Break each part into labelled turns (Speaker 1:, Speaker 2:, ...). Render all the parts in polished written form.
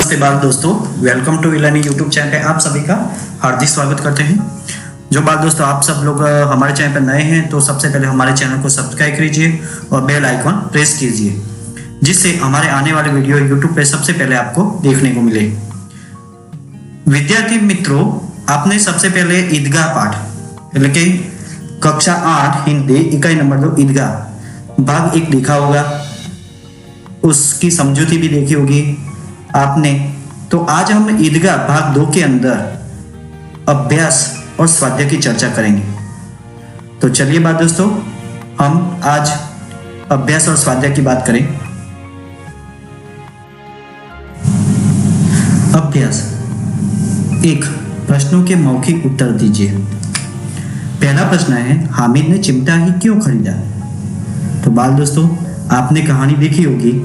Speaker 1: नमस्ते बाल दोस्तों, वेलकम टू विलानी यूट्यूब चैनल पे आप सभी का हार्दिक स्वागत करते हैं। जो बाल दोस्तों आप सब लोग हमारे चैनल पर नए हैं तो सबसे पहले हमारे चैनल को सब्सक्राइब कीजिए और बेल आइकॉन प्रेस कीजिए, जिससे हमारे आने वाले वीडियो यूट्यूब पे सबसे पहले आपको देखने को मिले। विद्यार्थी मित्रों, आपने सबसे पहले ईदगाह पाठ यानी कि कक्षा 8 हिंदी इकाई नंबर 2 ईदगाह भाग 1 देखा होगा, उसकी समझौती भी देखी होगी आपने। तो आज हम ईदगाह भाग 2 के अंदर अभ्यास और स्वाध्याय की चर्चा करेंगे। तो चलिए बात दोस्तों, हम आज अभ्यास और स्वाध्याय की बात करें। अभ्यास 1, प्रश्नों के मौखिक उत्तर दीजिए। पहला प्रश्न है, हामिद ने चिमटा ही क्यों खरीदा? तो बाल दोस्तों आपने कहानी देखी होगी,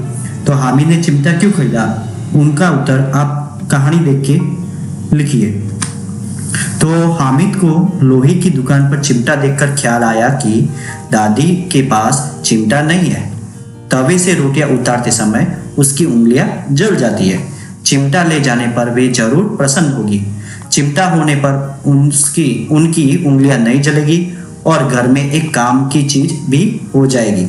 Speaker 1: तो हामिद ने चिमटा क्यों खरीदा, उनका उत्तर आप कहानी देख के लिखिए। तो हामिद को लोहे की दुकान पर चिमटा देखकर ख्याल आया कि दादी के पास चिमटा नहीं है। तवे से रोटियां उतारते समय उसकी उंगलियां जल जाती है। चिमटा ले जाने पर वे जरूर प्रसन्न होगी। चिमटा होने पर उनकी उंगलियां नहीं जलेगी और घर में एक काम की चीज भी हो जाएगी।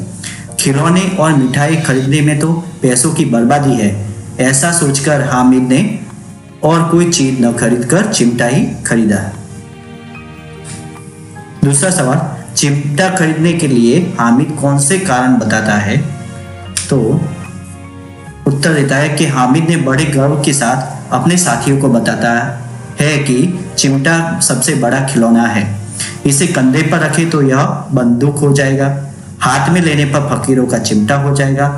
Speaker 1: खिलौने और मिठाई खरीदने में तो पैसों की बर्बादी है। ऐसा सोचकर हामिद ने और कोई चीज न खरीदकर चिमटा ही खरीदा। दूसरा सवाल, चिमटा खरीदने के लिए हामिद कौन से कारण बताता है? तो उत्तर देता है कि हामिद ने बड़े गर्व के साथ अपने साथियों को बताता है कि चिमटा सबसे बड़ा खिलौना है। इसे कंधे पर रखे तो यह बंदूक हो जाएगा, हाथ में लेने पर फकीरों का चिमटा हो जाएगा।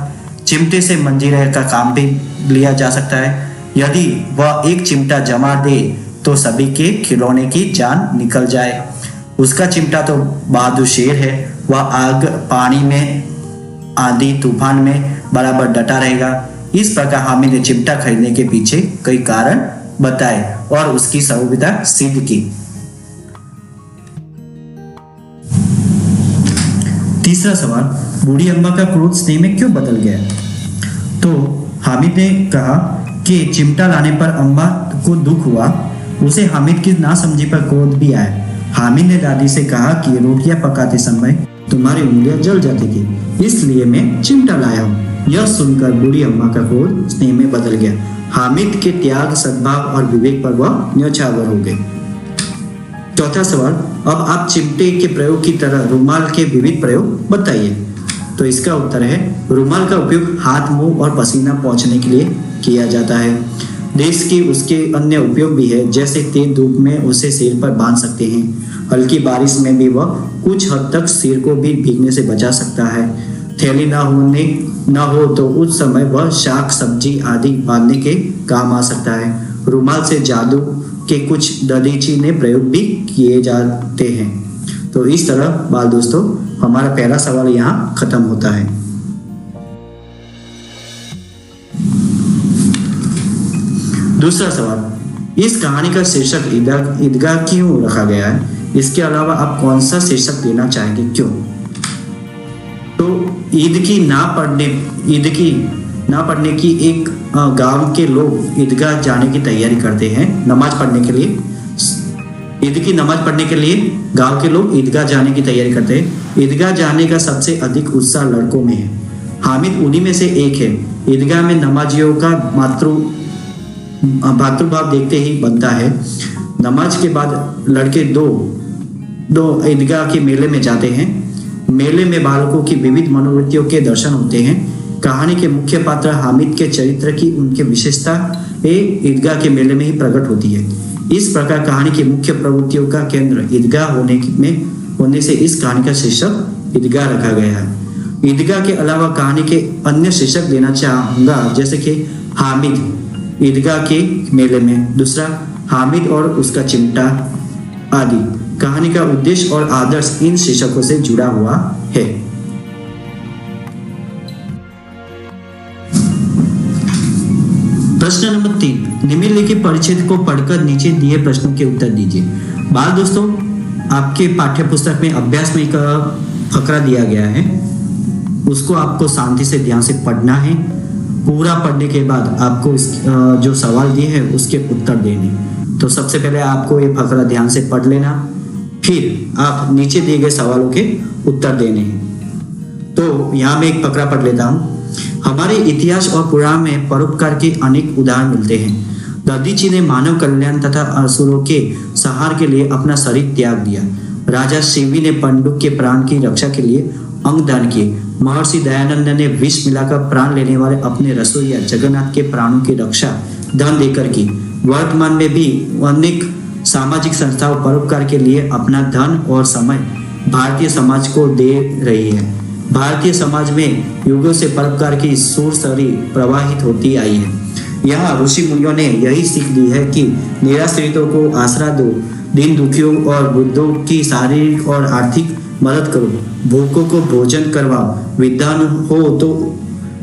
Speaker 1: चिमटे से मंजीरे का काम भी लिया जा सकता है। यदि वह एक चिमटा जमा दे तो सभी के खिलौने की जान निकल जाए। उसका चिमटा तो बहादुर शेर है, वह आग पानी में आंधी तूफान में बराबर डटा रहेगा। इस प्रकार हामिद ने चिमटा खरीदने के पीछे कई कारण बताए और उसकी सौविधा सिद्ध की। तीसरा सवाल, बूढ़ी अम्मा का क्रोध स्नेह में क्यों बदल गया? तो हामिद ने कहा कि चिमटा लाने पर अम्मा को दुख हुआ। उसे हामिद की नासमझी पर क्रोध भी आया। हामिद ने दादी से कहा कि रोटियां पकाते समय तुम्हारी उंगलियां जल जाती थी, इसलिए मैं चिमटा लाया हूँ। यह सुनकर बूढ़ी अम्मा का क्रोध स्नेह में बदल गया। हामिद के त्याग, सद्भाव और विवेक पर वह न्यौछावर हो गए। चौथा सवाल, अब आप चिमटे के प्रयोग की तरह रुमाल के विविध प्रयोग बताइए। तो इसका उत्तर है, रुमाल का उपयोग हाथ, मुंह और पसीना पोंछने के लिए किया जाता है। देश की उसके अन्य उपयोग भी है, जैसे तेज धूप में उसे सिर पर बांध सकते हैं। हल्की बारिश में भी वह कुछ हद तक सिर को भी भीगने से बचा सकता है। थैली न हो तो उस समय वह शाक सब्जी आदि बांधने के काम आ सकता है। रुमाल से जादू के कुछ दलीची ने प्रयोग भी किए जाते हैं। तो इस तरह बाल दोस्तों हमारा पहला सवाल यहाँ खत्म होता है। दूसरा सवाल, इस कहानी का शीर्षक ईदगाह क्यों रखा गया है? इसके अलावा आप कौन सा शीर्षक देना चाहेंगे, क्यों? तो ईद की ना पढ़ने की एक गांव के लोग ईदगाह जाने की तैयारी करते हैं नमाज पढ़ने के लिए। ईद की नमाज पढ़ने के लिए गांव के लोग ईदगाह जाने की तैयारी करते हैं। ईदगाह जाने का सबसे अधिक उत्साह लड़कों में है। हामिद उन्हीं में से एक है। ईदगाह में नमाजियों का भातृभाव देखते ही बनता है। नमाज के बाद लड़के दो ईदगाह के मेले में जाते हैं। मेले में बालकों की विविध मनोवृत्तियों के दर्शन होते हैं। कहानी के मुख्य पात्र हामिद के चरित्र की उनकी विशेषता ईदगाह के मेले में ही प्रकट होती है। इस प्रकार कहानी की मुख्य प्रवृत्तियों का केंद्र ईदगाह होने से इस कहानी का शीर्षक ईदगाह रखा गया है। ईदगाह के अलावा कहानी के अन्य शीर्षक देना चाहूंगा, जैसे कि हामिद ईदगाह के मेले में, दूसरा हामिद और उसका चिमटा आदि। कहानी का उद्देश्य और आदर्श इन शीर्षकों से जुड़ा हुआ है। प्रश्न नंबर 3, निम्नलिखित परिच्छेद को पढ़कर नीचे दिए प्रश्नों के उत्तर दीजिए। बाल दोस्तों आपके पाठ्य पुस्तक में अभ्यास में एक फकरा दिया गया है, उसको आपको शांति से ध्यान से पढ़ना है पूरा पढ़ने के बाद आपको इस जो सवाल दिए हैं उसके उत्तर देने। तो सबसे पहले आपको ये फकरा ध्यान से पढ़ लेना, फिर आप नीचे दिए गए सवालों के उत्तर देने हैं। तो यहाँ मैं एक फकरा पढ़ लेता हूँ। हमारे इतिहास और पुराण में परोपकार के अनेक उदाहरण मिलते हैं। दधीची ने मानव कल्याण तथा असुरों के संहार के लिए अपना शरीर त्याग दिया। राजा शिवी ने पंडुक के प्राण की रक्षा के लिए अंग दान किए। महर्षि दयानंद ने विष मिलाकर प्राण लेने वाले अपने रसोईया जगन्नाथ के प्राणों की रक्षा धन देकर की। वर्तमान में भी अनेक सामाजिक संस्थाओं परोपकार के लिए अपना धन और समय भारतीय समाज को दे रही है। भारतीय समाज में युगों से परोपकार की सुरसरी प्रवाहित होती आई है। यहाँ ऋषि मुनियों ने यही सीख दी है कि निराश्रितों को आसरा दो, दीन दुखियों और वृद्धों की शारीरिक और आर्थिक मदद करो, भूखों को भोजन करवाओ, विद्वान हो तो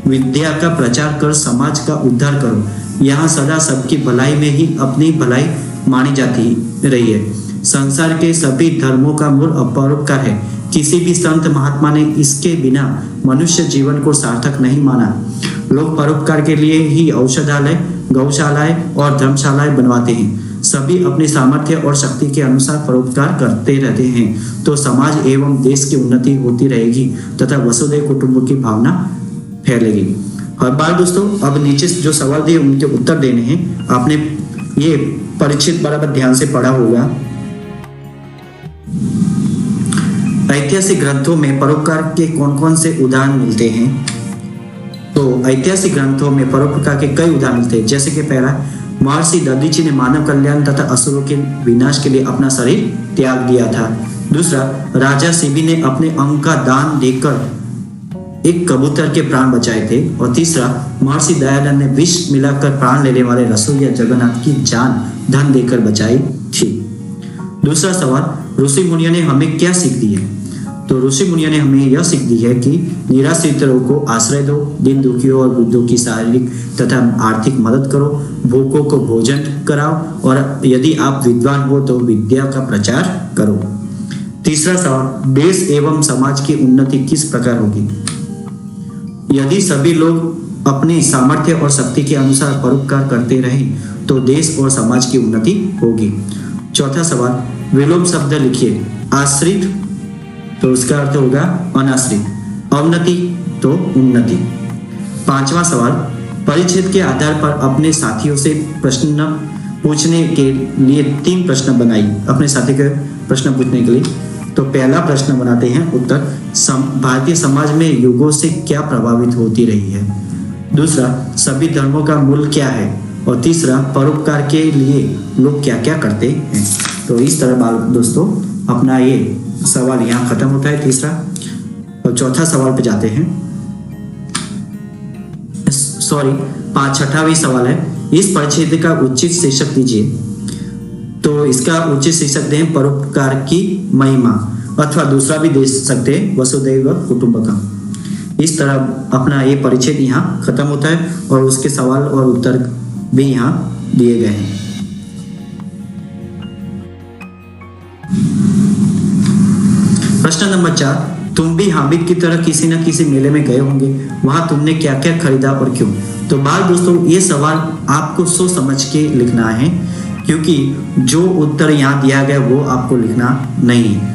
Speaker 1: विद्या का प्रचार कर समाज का उद्धार करो। यहाँ सदा सबकी भलाई में ही अपनी भलाई मानी जाती रही है। संसार के सभी धर्मों का मूल परोपकार है। किसी भी संत महात्मा ने इसके बिना मनुष्य जीवन को सार्थक नहीं माना। लोग परोपकार के लिए ही औषधालय, गौशालाएं और धर्मशालाएं बनवाते हैं। सभी अपनी सामर्थ्य और शक्ति के अनुसार परोपकार करते रहते हैं तो समाज एवं देश की उन्नति होती रहेगी तथा वसुधैव कुटुंब की भावना फैलेगी। हर बार दोस्तों अब नीचे जो सवाल दिए उनके उत्तर देने हैं। आपने ये परिचित बराबर ध्यान से पढ़ा होगा। ऐतिहासिक ग्रंथों में परोपकार के कौन कौन से उदाहरण मिलते हैं? तो ऐतिहासिक ग्रंथों में परोपकार के कई उदाहरण मिलते हैं। जैसे कि पहला, महर्षि दधीची ने मानव कल्याण तथा असुरों के विनाश के लिए अपना शरीर त्याग दिया था। दूसरा, राजा शिवी ने अपने अंग का दान देकर एक कबूतर के प्राण बचाए थे। और तीसरा, महर्षि दयानंद ने विष मिलाकर प्राण लेने वाले रसोईया जगन्नाथ की जान धन देकर बचाई थी। दूसरा सवाल, ऋषि मुनियों ने हमें क्या सीख दी है? तो ऋषि मुनियों ने हमें यह सीख दी है कि निराश्रितों को आश्रय दो, दीन दुखियों और वृद्धों की शारीरिक तथा आर्थिक मदद करो, भूखों को भोजन कराओ और यदि आप विद्वान हो तो विद्या का प्रचार करो। तीसरा सवाल, देश एवं समाज की उन्नति किस प्रकार होगी? यदि सभी लोग अपनी सामर्थ्य और शक्ति के अनुसार परोपकार करते रहें तो देश और समाज की उन्नति होगी। चौथा सवाल, विलोम शब्द लिखिए। आश्रित तो उसका अर्थ होगा अनाश्रित, अवनति तो उन्नति। पांचवा सवाल, परिच्छेद के आधार पर अपने साथियों से प्रश्न पूछने के लिए 3 प्रश्न बनाइए। अपने साथी के प्रश्न पूछने के लिए तो पहला प्रश्न बनाते हैं उत्तर, भारतीय समाज में युगों से क्या प्रभावित होती रही है। दूसरा, सभी धर्मों का मूल क्या है। और तीसरा, परोपकार के लिए लोग क्या क्या करते हैं। तो इस तरह दोस्तों अपना ये सवाल यहाँ खत्म होता है तीसरा। और चौथा सवाल पे जाते हैं। छठावी सवाल है, इस परिच्छेद का उचित शीर्षक दीजिए। तो इसका उचित शीर्षक दें परोपकार की महिमा, अथवा दूसरा भी दे सकते हैं वसुधैव कुटुंबकम। इस तरह अपना ये परिच्छेद यहाँ खत्म होता है और उसके सवाल और उत्तर भी यहाँ दिए गए हैं। प्रश्न नंबर 4, तुम भी हामिद की तरह किसी न किसी मेले में गए होंगे, वहां तुमने क्या क्या खरीदा और क्यों? तो बाल दोस्तों ये सवाल आपको सोच समझ के लिखना है, क्योंकि जो उत्तर यहाँ दिया गया वो आपको लिखना नहीं है।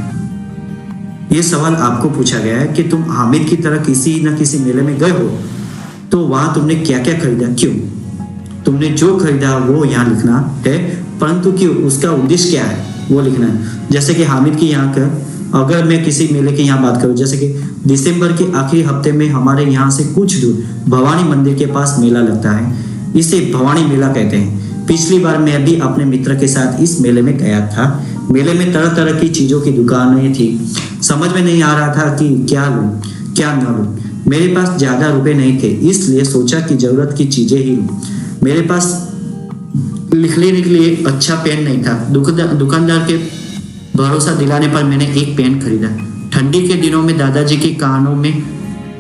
Speaker 1: ये सवाल आपको पूछा गया है कि तुम हामिद की तरह किसी न किसी मेले में गए हो तो वहां तुमने क्या क्या खरीदा, क्यों? तुमने जो खरीदा वो यहाँ लिखना है, परंतु क्यों, उसका उद्देश्य क्या है वो लिखना है। जैसे कि हामिद की यहाँ का अगर मैं किसी मेले की यहाँ बात करूँ, जैसे कि दिसंबर के आखिरी हफ्ते में हमारे यहाँ से कुछ दूर भवानी मंदिर के पास मेला लगता है, इसे भवानी मेला कहते हैं। पिछली बार मैं भी अपने मित्र के साथ इस मेले में गया था। मेले में तरह तरह की चीजों की दुकानें थी। समझ में नहीं आ रहा था कि क्या लूं क्या न लूं। मेरे पास ज्यादा रुपए नहीं थे, इसलिए सोचा कि जरूरत की चीजें ही लूं। मेरे पास लिखने के लिए अच्छा पेन नहीं था। दुकानदार के भरोसा दिलाने पर मैंने एक पेन खरीदा। ठंडी के दिनों में दादाजी के कानों में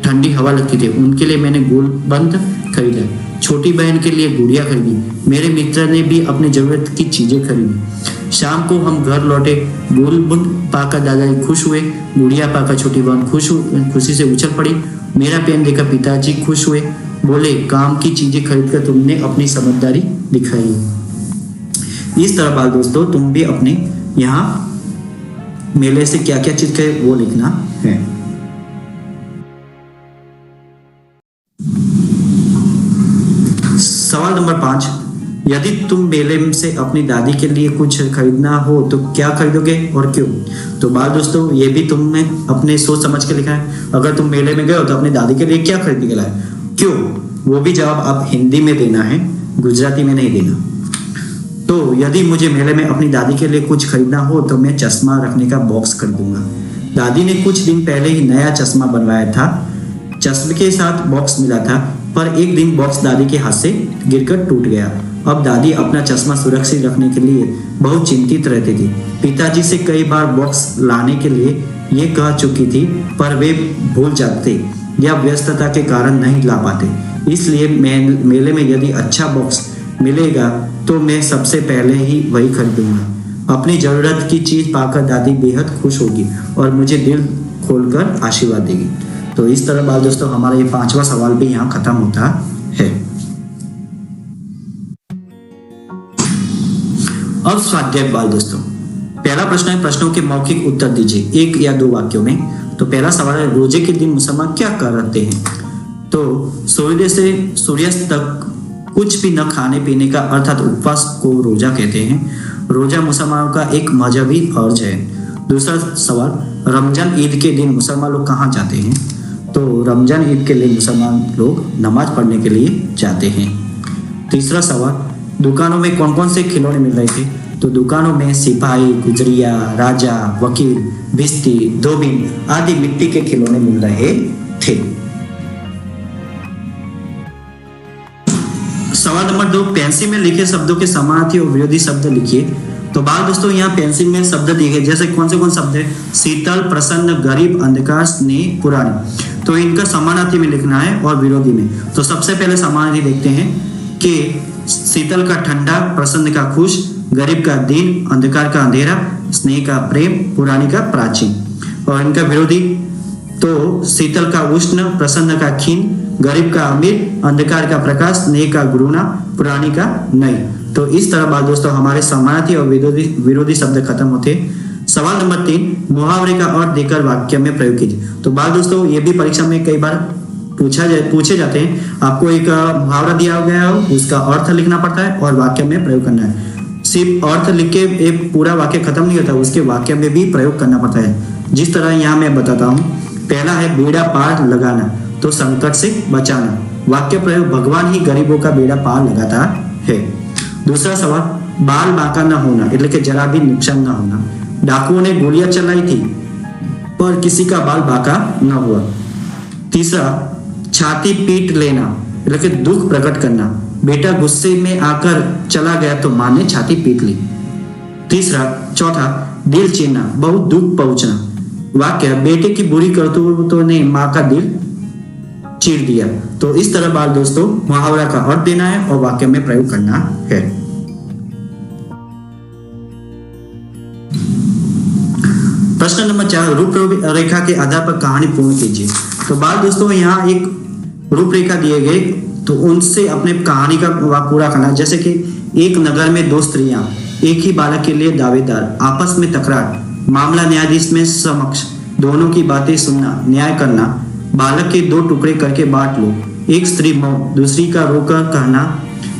Speaker 1: ठंडी हवा लगती थी, उनके लिए मैंने गुलबंद खरीदा। छोटी बहन के लिए गुड़िया खरीदी। मेरे मित्र ने भी अपनी जरूरत की चीजें खरीदी। शाम को हम घर लौटे। गुलबंद पाकर दादाजी खुश हुए, गुड़िया पाकर छोटी बहन खुशी से उछल पड़ी। मेरा पेन देखकर पिताजी खुश हुए। बोले काम की चीजें खरीदकर तुमने अपनी समझदारी दिखाई। इस तरह बाल दोस्तों तुम भी अपने यहाँ मेले से क्या क्या चीज खरीदे वो लिखना है। सवाल नंबर 5, यदि तुम मेले से अपनी दादी के लिए कुछ खरीदना हो तो क्या खरीदोगे और क्यों? तो बाल दोस्तों ये भी तुमने अपने सोच समझ के लिखा है। अगर तुम मेले में गए हो तो अपनी दादी के लिए क्या खरीद के लाए, क्यों, वो भी जवाब आप हिंदी में देना है, गुजराती में नहीं देना। तो यदि मुझे मेले में अपनी दादी के लिए कुछ खरीदना हो तो मैं चश्मा रखने का बॉक्स खरीदूंगा। दादी ने कुछ दिन पहले ही नया चश्मा बनवाया था। चश्मे के साथ बॉक्स मिला था, पर एक दिन बॉक्स दादी के हाथ से गिरकर टूट गया। अब दादी अपना चश्मा सुरक्षित रखने के लिए बहुत चिंतित रहती थी। पिताजी से कई बार बॉक्स लाने के लिए ये कह चुकी थी, पर वे भूल जाते या व्यस्तता के कारण नहीं ला पाते। इसलिए मेले में यदि अच्छा बॉक्स मिलेगा तो मैं सबसे पहले ही वही खरीदूंगा। अपनी जरूरत की चीज पाकर दादी बेहद खुश होगी और मुझे दिल खोलकर आशीर्वाद देगी। तो इस तरह बाल दोस्तों हमारा ये 5वां सवाल भी यहाँ खत्म होता है। अब स्वाध्याय बाल दोस्तों, पहला प्रश्न है प्रश्नों के मौखिक उत्तर दीजिए 1 या 2 वाक्यों में। तो पहला सवाल है रोजे के दिन मुसलमान क्या करते हैं? तो सूर्योदय से सूर्यास्त तक कुछ भी न खाने पीने का अर्थात उपवास को रोजा कहते हैं। रोजा मुसलमानों का एक मजहबी फर्ज है। दूसरा सवाल, रमजान ईद के दिन मुसलमान लोग कहाँ जाते हैं? तो रमजान ईद के लिए मुसलमान लोग नमाज पढ़ने के लिए जाते हैं। तीसरा सवाल, दुकानों में कौन कौन से खिलौने मिल रहे थे? तो दुकानों में सिपाही, गुजरिया, राजा, वकील, भिस्ती, धोबी आदि मिट्टी के खिलौने मिल रहे थे। सवाल नंबर 2, पेंसिल में लिखे शब्दों के समानार्थी और विरोधी शब्द लिखिए। तो बाल दोस्तों यहाँ पेंसिल में शब्द लिखे, जैसे कौन शब्द है? शीतल, प्रसन्न, गरीब, अंधकार, स्नेह, पुरानी। तो इनका समानार्थी में लिखना है और विरोधी में। तो सबसे पहले समानार्थी देखते हैं कि शीतल का ठंडा, प्रसन्न का खुश, गरीब का दीन, अंधकार का अंधेरा, स्नेह का प्रेम, पुरानी का प्राचीन। और इनका विरोधी, तो शीतल का उष्ण, प्रसन्न का क्षीण, गरीब का अमीर, अंधकार का प्रकाश, स्नेह का घृणा, पुरानी का नई। तो इस तरह बात दोस्तों हमारे समानार्थी और विरोधी शब्द खत्म होते। सवाल नंबर 3, मुहावरे का अर्थ देकर वाक्य में प्रयोग कीजिए। तो बात दोस्तों ये भी परीक्षा में कई बार पूछे जाते हैं। आपको एक मुहावरा दिया गया हो, उसका अर्थ लिखना पड़ता है और वाक्य में प्रयोग करना है। सिर्फ अर्थ लिख के एक पूरा वाक्य खत्म नहीं होता, उसके वाक्य में भी प्रयोग करना पड़ता है। जिस तरह यहाँ मैं बताता हूँ। पहला है बेड़ा पार लगाना, तो संकट से बचाना। वाक्य प्रयोग, भगवान ही गरीबों का बेड़ा पार लगाता है। दूसरा सवाल, बाल बांका न होना, એટલે કે जरा भी नुकसान न होना। डाकुओं ने गोलियां चलाई थी पर किसी का बाल बांका न हुआ। तीसरा, छाती पीट लेना, એટલે કે दुख प्रकट करना। बेटा गुस्से में आकर चला गया तो माँ ने छाती पीट ली। चौथा, दिल चीरना, बहुत दुख पहुंचना। वाक्य, बेटे की बुरी करतूतों ने माँ का दिल चीर दिया। तो इस तरह बाल दोस्तों मुहावरा का अर्थ देना है और वाक्य में प्रयोग करना है। प्रश्न नंबर 4, रूपरेखा के आधार पर कहानी पूर्ण कीजिए। तो बाल दोस्तों यहाँ एक रूपरेखा दिए गए, तो उनसे अपने कहानी का पूरा करना। जैसे कि एक नगर में 2 स्त्रियां एक ही बालक के लिए दावेदार, आपस में तकरार, मामला न्यायाधीश में समक्ष, दोनों की बातें सुनना, न्याय करना, बालक के 2 टुकड़े करके बांट लो, एक स्त्री मौत, दूसरी का रोकर कहना,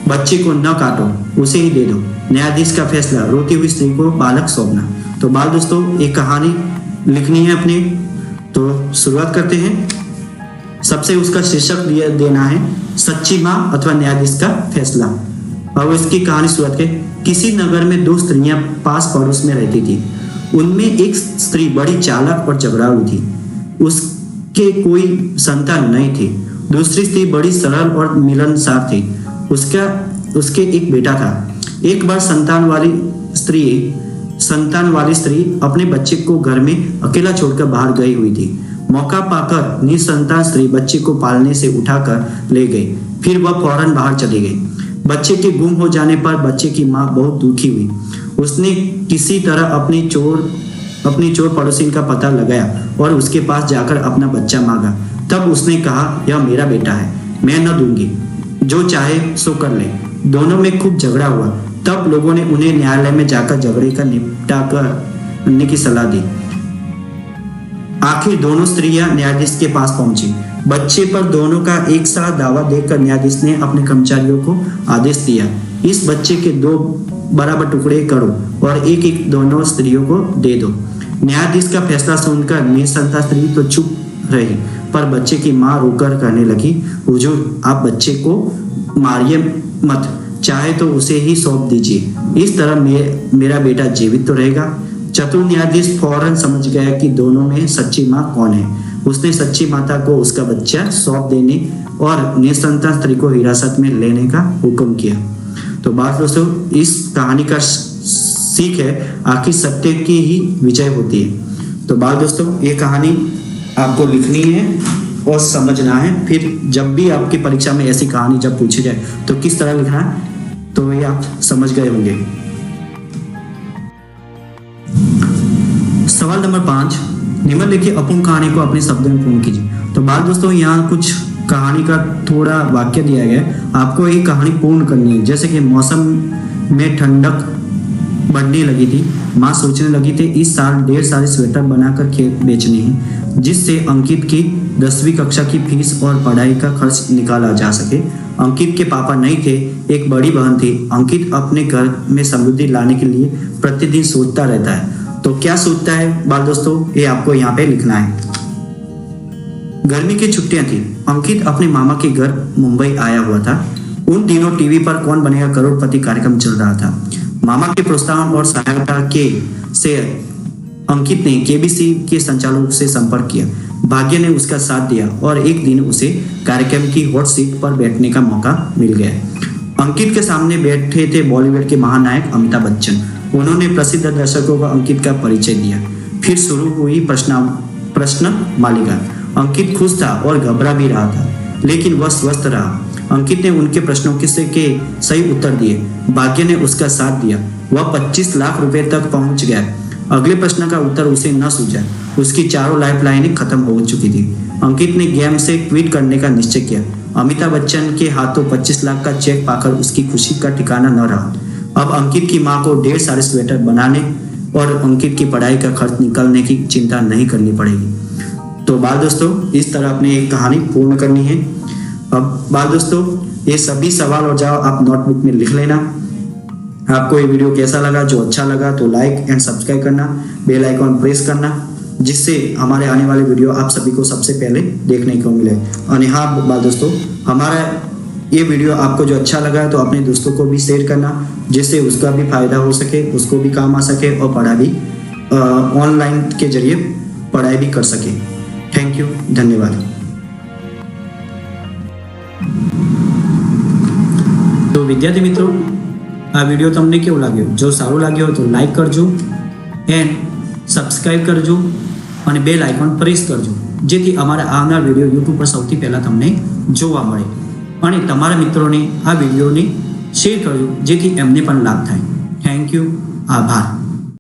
Speaker 1: बच्चे को न काटो, उसे ही दे दो, न्यायाधीश का फैसला, रोती हुई स्त्री को बालक सौंपना। तो बाल दोस्तों एक कहानी लिखनी है अपनी, तो शुरुआत करते हैं। सबसे उसका शीर्षक देना है सच्ची माँ अथवा न्यायाधीश का फैसला। और इसकी कहानी शुरुआत के, किसी नगर में 2 स्त्रियां पास पड़ोस में रहती थी। उनमें एक स्त्री बड़ी चालाक और झगड़ालू थी, उसके कोई संतान नहीं थी। दूसरी स्त्री बड़ी सरल और मिलनसार थी, उसके एक बेटा था। एक बार संतान वाली स्त्री अपने बच्चे को घर में अकेला छोड़कर बाहर गई हुई थी। मौका पाकर निसंतान स्त्री बच्चे को पालने से उठाकर ले गई, फिर वह फौरन बाहर चली गई। बच्चे के गुम हो जाने पर बच्चे की माँ बहुत दुखी हुई। उसने किसी तरह अपनी चोर पड़ोसिन का पता लगाया और उसके पास जाकर अपना बच्चा मांगा। तब उसने कहा, यह मेरा बेटा है, मैं न दूंगी, जो चाहे सो कर ले। दोनों में खूब झगड़ा हुआ। तब लोगों ने उन्हें न्यायालय में जाकर झगड़े का निपटा करने की सलाह दी। आखिर दोनों स्त्रियां न्यायाधीश के पास पहुंची। बच्चे पर दोनों का एक साथ दावा देखकर न्यायाधीश ने अपने कर्मचारियों को आदेश दिया, इस बच्चे के 2 बराबर टुकड़े करो और एक एक दोनों स्त्रियों को दे दो। न्यायाधीश का फैसला सुनकर निसंतान स्त्री तो चुप रही, पर बच्चे की मां रोकर कहने लगी, हुजूर, आप बच्चे को मारिए मत, चाहे तो उसे ही सौंप दीजिए। इस तरह मेरा बेटा जीवित तो रहेगा। चतुर न्यायाधीश फौरन समझ गया कि दोनों में सच्ची मां कौन है। उसने सच्ची माता को उसका बच्चा सौंप देने और निसंतान स्त्री को हिरासत में लेने का हुक्म किया। तो बात दोस्तों, इस कहानी का सीख है, आखिर सत्य की ही विजय होती है। तो बात दोस्तों, ये कहानी आपको लिखनी है और समझना है। फिर जब भी आपकी परीक्षा में ऐसी कहानी जब पूछी जाए तो किस तरह लिखना है, तो ये आप समझ गए होंगे। सवाल नंबर 5, निम्नलिखित अपूर्ण कहानी को अपने शब्दों में पूर्ण कीजिए। तो बात दोस्तों, यहाँ कुछ कहानी का थोड़ा वाक्य दिया गया है, आपको ये कहानी पूर्ण करनी है। जैसे कि मौसम में ठंडक बढ़ने लगी थी, माँ सोचने लगी थी इस साल ढेर सारे स्वेटर बनाकर बेचने हैं, जिससे अंकित की 10वीं कक्षा की फीस और पढ़ाई का खर्च निकाला जा सके। अंकित के पापा नहीं थे, एक बड़ी बहन थी। अंकित अपने घर में समृद्धि लाने के लिए प्रतिदिन सोचता रहता है। तो क्या सोचता है बात दोस्तों, ये आपको यहाँ पे लिखना है। गर्मी की छुट्टियां थी। अंकित अपने मामा के घर मुंबई आया हुआ था। उन दिनों टीवी पर कौन बनेगा करोड़पति कार्यक्रम चल रहा था। मामा के प्रोत्साहन और सहायता से अंकित ने केबीसी के संचालक से संपर्क किया। भाग्य ने उसका साथ दिया और एक दिन उसे कार्यक्रम की हॉट सीट पर बैठने का मौका मिल गया। अंकित के सामने बैठे थे बॉलीवुड के महानायक अमिताभ बच्चन। उन्होंने प्रसिद्ध दर्शकों को अंकित का परिचय दिया। फिर शुरू हुई प्रश्न मालिका। अंकित खुश था और घबरा भी रहा था, लेकिन वह स्वस्थ रहा। अंकित ने उनके प्रश्नों के सही उत्तर दिए। भाग्य ने उसका साथ दिया। वह 25 लाख रुपए तक पहुंच गया। अगले प्रश्न का उत्तर उसे न सूझा। उसकी चारों लाइफ लाइनें खत्म हो चुकी थी। अंकित ने गेम से क्विट करने का निश्चय किया। अमिताभ बच्चन के हाथों 25 लाख का चेक पाकर उसकी खुशी का ठिकाना न रहा। अब अंकित की मां को ढेर सारे स्वेटर बनाने और अंकित की पढ़ाई का खर्च निकालने की चिंता नहीं करनी पड़ेगी। तो बात दोस्तों, इस तरह अपनी एक कहानी पूर्ण करनी है। अब बात दोस्तों, ये सभी सवाल और जवाब आप नोटबुक में लिख लेना। आपको ये वीडियो कैसा लगा, जो अच्छा लगा तो लाइक एंड सब्सक्राइब करना, बेल आइकॉन प्रेस करना, जिससे हमारे आने वाले वीडियो आप सभी को सबसे पहले देखने को मिले। और यहाँ बात दोस्तों, हमारा ये वीडियो आपको जो अच्छा लगा तो अपने दोस्तों को भी शेयर करना, जिससे उसका भी फायदा हो सके, उसको भी काम आ सके और पढ़ा भी ऑनलाइन के जरिए पढ़ाई भी कर सके। थैंक यू, धन्यवाद। तो विद्यार्थी मित्रों, आ वीडियो तमने केवो लाग्यो? जो सारो लाग्यो तो लाइक करजो एंड सब्सक्राइब करजो और बेल आइकॉन प्रेस करजो, जेथी अमारा आवनार वीडियो यूट्यूब पर सौथी पहला तमने जोवा मळे। અને તમારા મિત્રોને આ વિડીયોને શેર કરજો, જેથી એમને પણ લાભ થાય। થેન્ક યુ, આભાર।